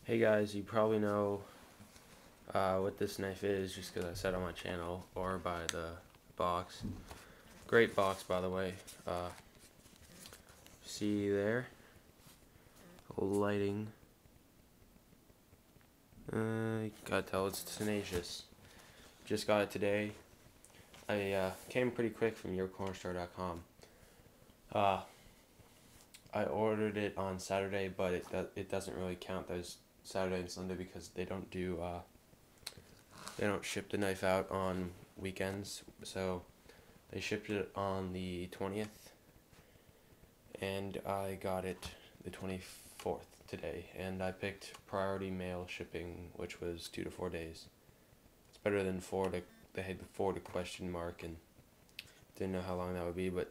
Hey guys, you probably know what this knife is just because I said on my channel or by the box. Great box, by the way. See there? Lighting. You gotta tell it's Tenacious. Just got it today. I came pretty quick from yourcornerstore.com. I ordered it on Saturday, but it doesn't really count as Saturday and Sunday because they don't ship the knife out on weekends. So they shipped it on the 20th, and I got it the 24th today. And I picked priority mail shipping, which was 2 to 4 days. It's better than they had the 4 to question mark, and didn't know how long that would be, but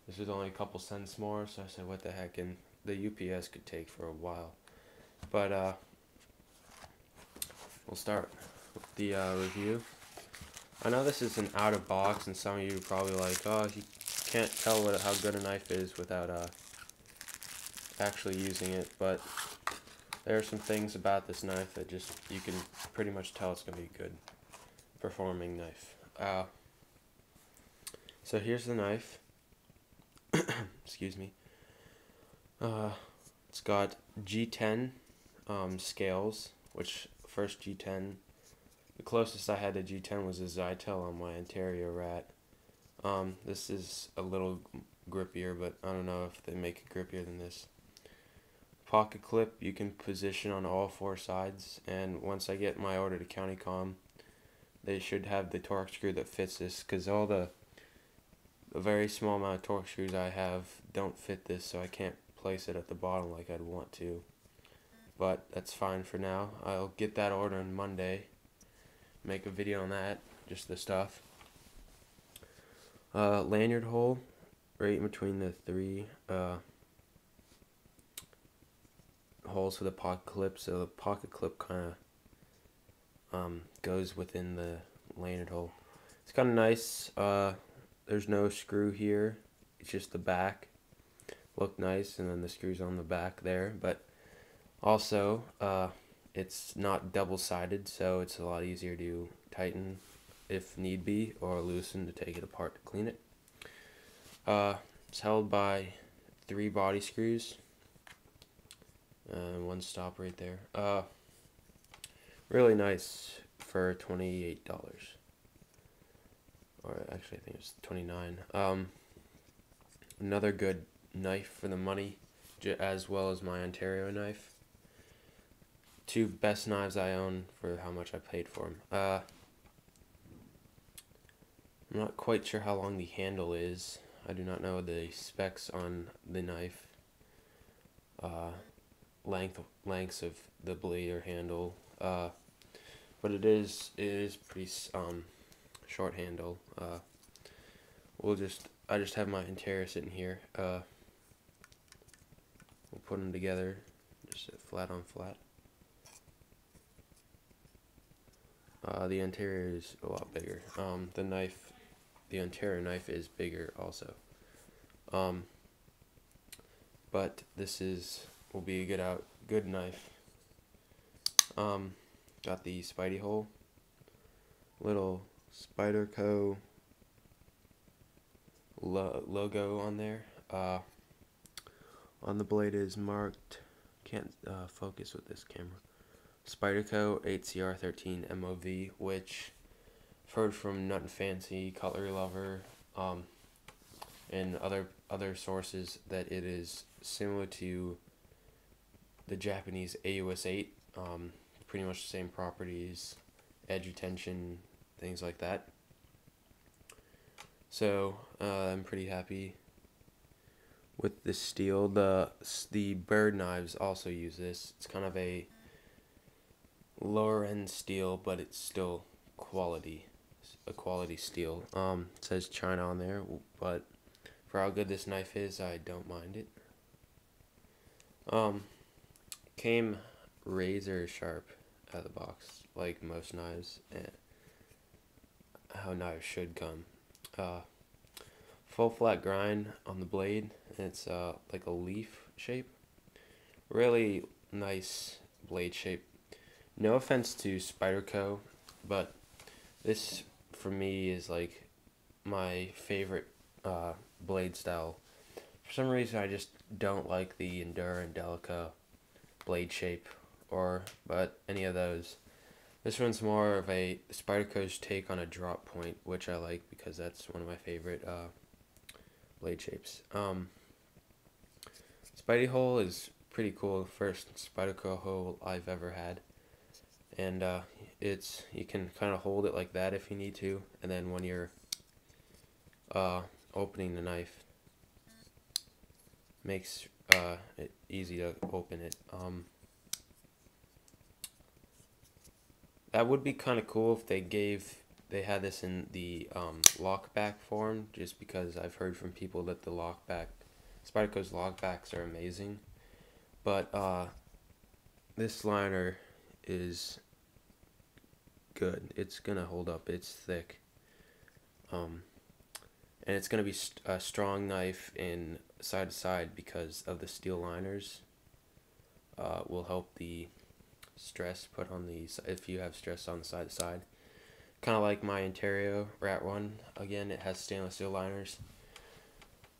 this was only a couple cents more, so I said, what the heck, and the UPS could take for a while. But we'll start with the review. I know this is an out of box, and some of you are probably like, oh, you can't tell how good a knife is without actually using it, but there are some things about this knife that just, you can pretty much tell it's going to be a good performing knife. So here's the knife. Excuse me. It's got G10 scales, which first G10, the closest I had to G10 was a Zytel on my Ontario Rat. This is a little grippier, but I don't know if they make it grippier than this. Pocket clip you can position on all 4 sides, and once I get my order to CountyCom, they should have the torque screw that fits this, because all the very small amount of torque screws I have don't fit this, so I can't place it at the bottom like I'd want to. But that's fine for now. I'll get that order on Monday, make a video on that, just the stuff. Lanyard hole right in between the 3 holes for the pocket clip, so the pocket clip kind of goes within the lanyard hole. It's kind of nice. There's no screw here, it's just the back. Look nice, and then the screws on the back there, but also it's not double-sided, so it's a lot easier to tighten if need be, or loosen to take it apart to clean it. It's held by 3 body screws and 1 stop right there. Really nice for $28. Or actually I think it's 29. Another good knife for the money, as well as my Ontario knife. 2 best knives I own for how much I paid for them. I'm not quite sure how long the handle is. I do not know the specs on the knife. Lengths of the blade or handle. But it is pretty short handle. I just have my Ontario sitting here. We'll put them together, just flat on flat. The Ontario is a lot bigger. The Ontario knife is bigger also. But this will be a good knife. Got the Spidey hole, little Spyderco logo on there. On the blade is marked, can't focus with this camera, Spyderco 8CR13 MOV, which I've heard from Nut and Fancy, Cutlery Lover, and other sources that it is similar to the Japanese AUS 8, pretty much the same properties, edge retention, things like that. So I'm pretty happy with this steel. The bird knives also use this. It's kind of a lower end steel, but it's still a quality steel. It says China on there, but for how good this knife is, I don't mind it. Came razor sharp out of the box, like most knives, and how knives should come. Full flat grind on the blade, and it's like a leaf shape. Really nice blade shape. No offense to Spyderco, but this for me is like my favorite blade style. For some reason, I just don't like the Endura and Delica blade shape, but any of those. This one's more of a Spyderco's take on a drop point, which I like because that's one of my favorite blade shapes. Spidey hole is pretty cool. First Spyderco hole I've ever had, and you can kind of hold it like that if you need to, and then when you're opening the knife, makes it easy to open it. That would be kind of cool if they had this in the lockback form, just because I've heard from people that the Spyderco's lockbacks are amazing. But this liner is good. It's gonna hold up. It's thick. And it's gonna be a strong knife in side to side because of the steel liners. Will help the stress put on if you have stress on the side to side. Kind of like my Ontario Rat one. Again, it has stainless steel liners.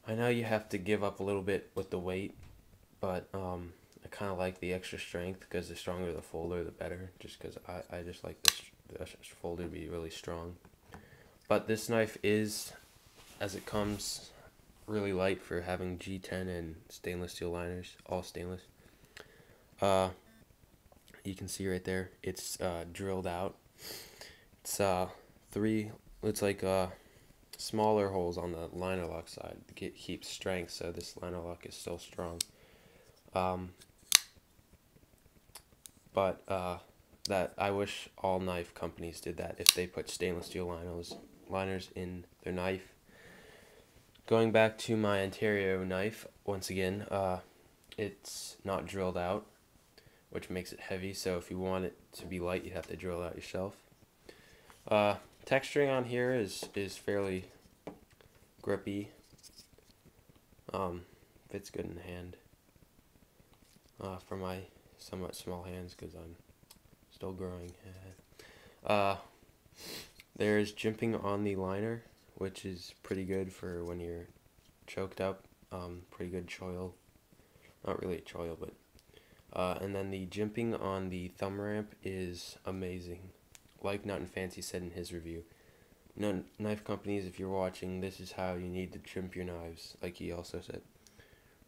I know you have to give up a little bit with the weight, but I kind of like the extra strength because the stronger the folder, the better. Just because I just like the folder to be really strong. But this knife is, as it comes, really light for having G10 and stainless steel liners, all stainless. You can see right there, it's drilled out. It's it's like smaller holes on the liner lock side to keep strength, so this liner lock is still strong. But that I wish all knife companies did that if they put stainless steel liners in their knife. Going back to my Ontario knife, once again, it's not drilled out, which makes it heavy, so if you want it to be light, you have to drill it out yourself. Texturing on here is fairly grippy. Fits good in the hand. For my somewhat small hands, because I'm still growing. There's jimping on the liner, which is pretty good for when you're choked up. Pretty good choil. Not really a choil, but and then the jimping on the thumb ramp is amazing. Like Not Fancy said in his review, knife companies, if you're watching, this is how you need to jimp your knives. Like he also said,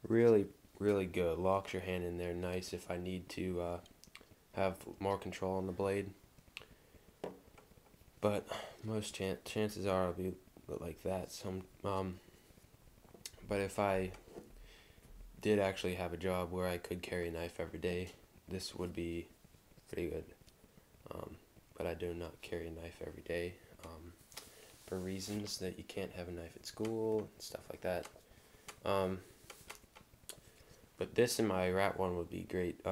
really, really good. Locks your hand in there nice if I need to have more control on the blade. But most chances are I'll be like that. But if I did actually have a job where I could carry a knife every day, this would be pretty good. But I do not carry a knife every day for reasons that you can't have a knife at school and stuff like that. But this and my Rat one would be great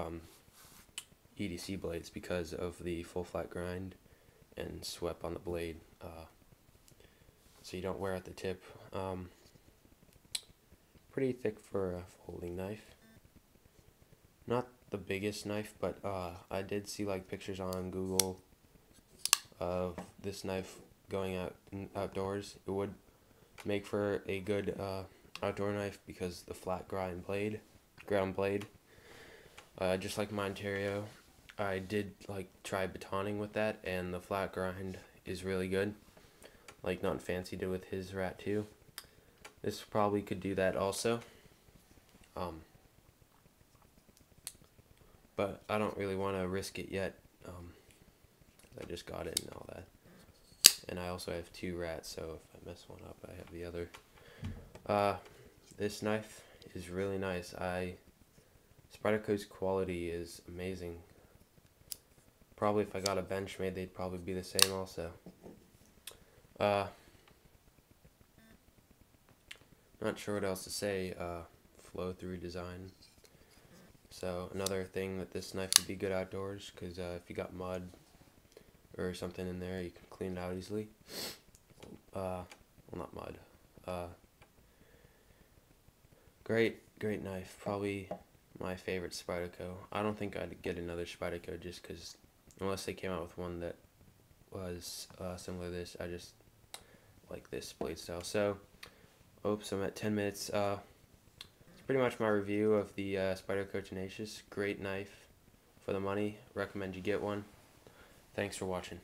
EDC blades because of the full flat grind and swept on the blade, so you don't wear at the tip. Pretty thick for a folding knife. Not the biggest knife, but I did see like pictures on Google of this knife going outdoors. It would make for a good outdoor knife because the flat ground blade. Just like my Ontario, I did like try batoning with that, and the flat grind is really good. Like Not Fancy did with his Rat 2. This probably could do that also. But I don't really want to risk it yet. I just got it and all that. And I also have 2 Rats, so if I mess one up, I have the other. This knife is really nice. Spyderco's quality is amazing. Probably if I got a Benchmade, they'd probably be the same also. Not sure what else to say. Flow through design. So another thing that this knife would be good outdoors, because if you got mud or something in there, you can clean it out easily. Well, not mud. Great knife. Probably my favorite Spyderco. I don't think I'd get another Spyderco just because, unless they came out with one that was similar to this, I just like this blade style. So, oops, I'm at 10 minutes. It's pretty much my review of the Spyderco Tenacious. Great knife for the money. Recommend you get one. Thanks for watching.